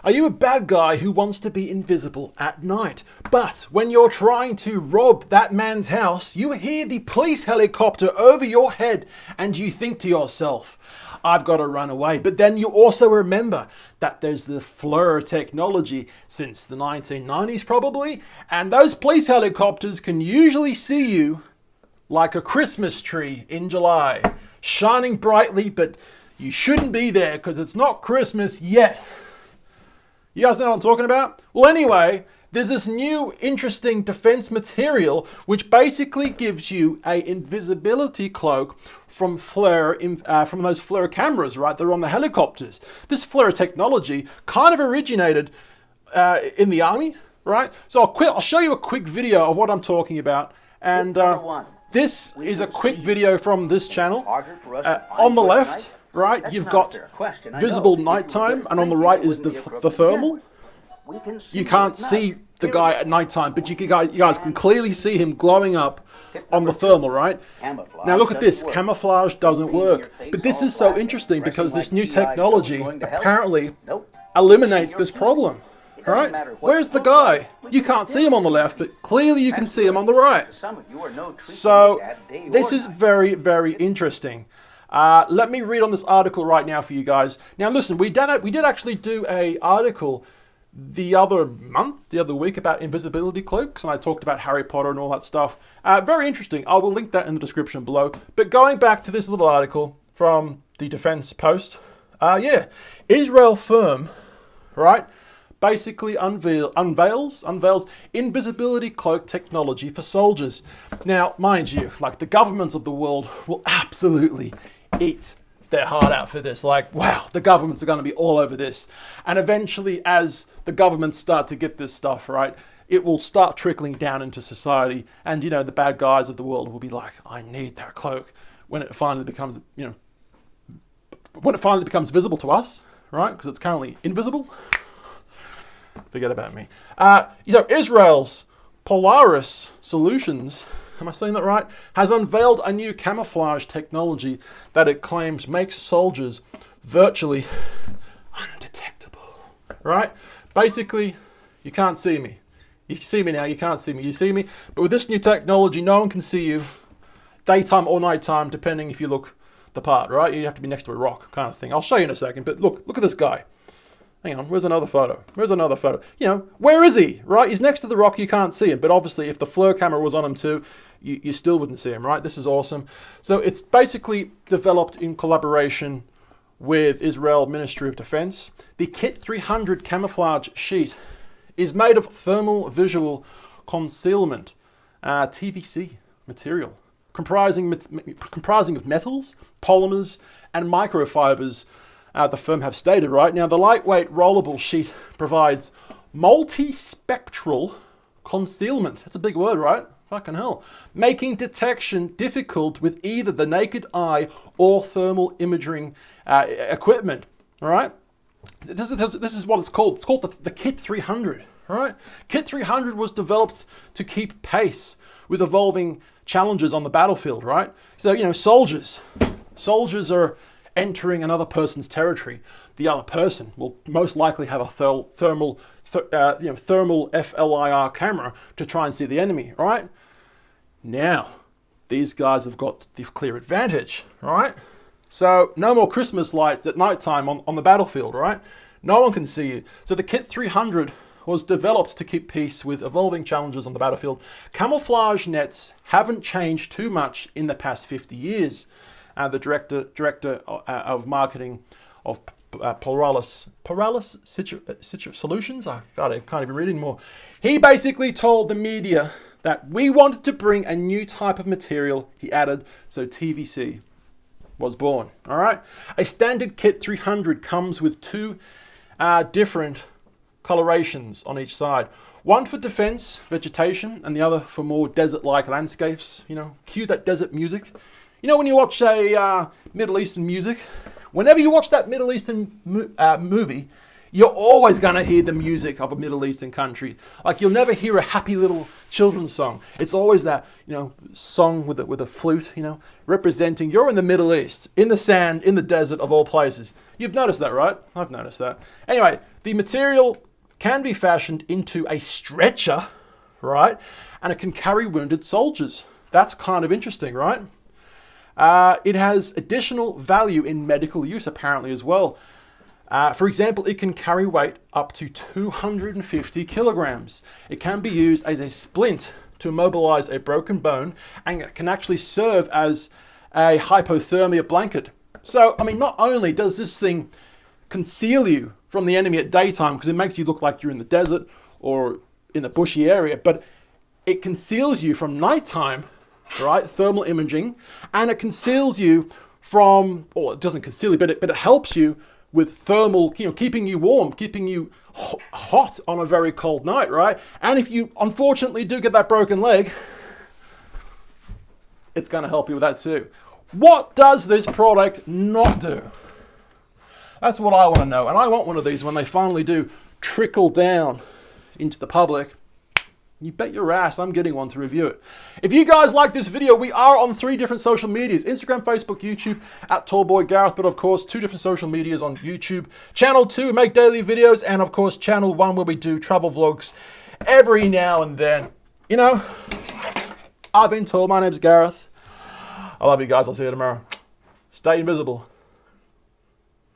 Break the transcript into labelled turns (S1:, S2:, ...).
S1: Are you a bad guy who wants to be invisible at night? But when you're trying to rob that man's house, you hear the police helicopter over your head and you think to yourself, I've got to run away. But then you also remember that there's the Flir technology since the 1990s probably, and those police helicopters can usually see you like a Christmas tree in July, shining brightly, but you shouldn't be there because it's not Christmas yet. You guys know what I'm talking about? Well, anyway, there's this new interesting defense material which basically gives you a invisibility cloak from Flir, from those Flir cameras, right? They're on the helicopters. This Flir technology kind of originated in the army, right? So I'll show you a quick video of what I'm talking about. And this is a quick video from this channel. On the left, right, you've got visible nighttime, and on the right is the thermal. You can't see the guy at nighttime, but you guys can clearly see him glowing up on the thermal, right? Now look at this, camouflage doesn't work. But this is so interesting because this new technology apparently eliminates this problem. Right? Where's the guy? You can't see him on the left, but clearly you can see him on the right. So this is very, very interesting. Let me read on this article right now for you guys. Now listen, we did actually do an article the other week about invisibility cloaks, and I talked about Harry Potter and all that stuff. Very interesting. I will link that in the description below. But going back to this little article from the Defense Post, Israel firm, right, basically unveils invisibility cloak technology for soldiers. Now, mind you, like the governments of the world will absolutely eat their heart out for this. Like, wow, the governments are going to be all over this. And eventually, as the governments start to get this stuff, right, it will start trickling down into society. And, you know, the bad guys of the world will be like, I need that cloak when it finally becomes, visible to us, right? Because it's currently invisible. Forget about me. Israel's Polaris Solutions, am I saying that right, has unveiled a new camouflage technology that it claims makes soldiers virtually undetectable. Right? Basically, you can't see me. You see me now, you can't see me. You see me, but with this new technology, no one can see you, daytime or nighttime, depending if you look the part, right? You have to be next to a rock kind of thing. I'll show you in a second, but look at this guy. Hang on, where's another photo? Where's another photo? You know, where is he, right? He's next to the rock, you can't see him. But obviously, if the Flir camera was on him too, you still wouldn't see him, right? This is awesome. So it's basically developed in collaboration with Israel Ministry of Defense. The Kit 300 camouflage sheet is made of thermal visual concealment, TVC material, comprising of metals, polymers, and microfibers. The firm have stated, right? Now, the lightweight rollable sheet provides multispectral concealment. That's a big word, right? Fucking hell. Making detection difficult with either the naked eye or thermal imaging equipment, all right? This is what it's called. It's called the Kit 300, all right? Kit 300 was developed to keep pace with evolving challenges on the battlefield, right? So, you know, soldiers are entering another person's territory. The other person will most likely have a thermal FLIR camera to try and see the enemy, right? Now, these guys have got the clear advantage, right? So no more Christmas lights at nighttime on the battlefield, right? No one can see you. So the Kit 300 was developed to keep pace with evolving challenges on the battlefield. Camouflage nets haven't changed too much in the past 50 years. The director of marketing of Polaris Solutions, I can't even read anymore. He basically told the media that we wanted to bring a new type of material, he added, so TVC was born, all right? A standard Kit 300 comes with two different colorations on each side. One for defense, vegetation, and the other for more desert-like landscapes. You know, cue that desert music. You know when you watch a Middle Eastern music, whenever you watch that Middle Eastern movie, you're always going to hear the music of a Middle Eastern country. Like you'll never hear a happy little children's song. It's always that, you know, song with a flute, you know, representing you're in the Middle East, in the sand, in the desert of all places. You've noticed that, right? I've noticed that. Anyway, the material can be fashioned into a stretcher, right? And it can carry wounded soldiers. That's kind of interesting, right? It has additional value in medical use, apparently, as well. For example, it can carry weight up to 250 kilograms. It can be used as a splint to immobilize a broken bone, and it can actually serve as a hypothermia blanket. So, I mean, not only does this thing conceal you from the enemy at daytime, because it makes you look like you're in the desert or in a bushy area, but it conceals you from nighttime, right? Thermal imaging, and it conceals you from, or it doesn't conceal you, but it helps you with thermal, keeping you warm, keeping you hot on a very cold night, right? And if you unfortunately do get that broken leg, it's going to help you with that too. What does this product not do? That's what I want to know. And I want one of these when they finally do trickle down into the public. You bet your ass I'm getting one to review it. If you guys like this video, we are on 3 different social medias: Instagram, Facebook, YouTube, at Tallboy Gareth, but of course 2 different social medias on YouTube. Channel 2, we make daily videos, and of course channel 1, where we do travel vlogs every now and then. You know, I've been told, my name's Gareth. I love you guys, I'll see you tomorrow. Stay invisible.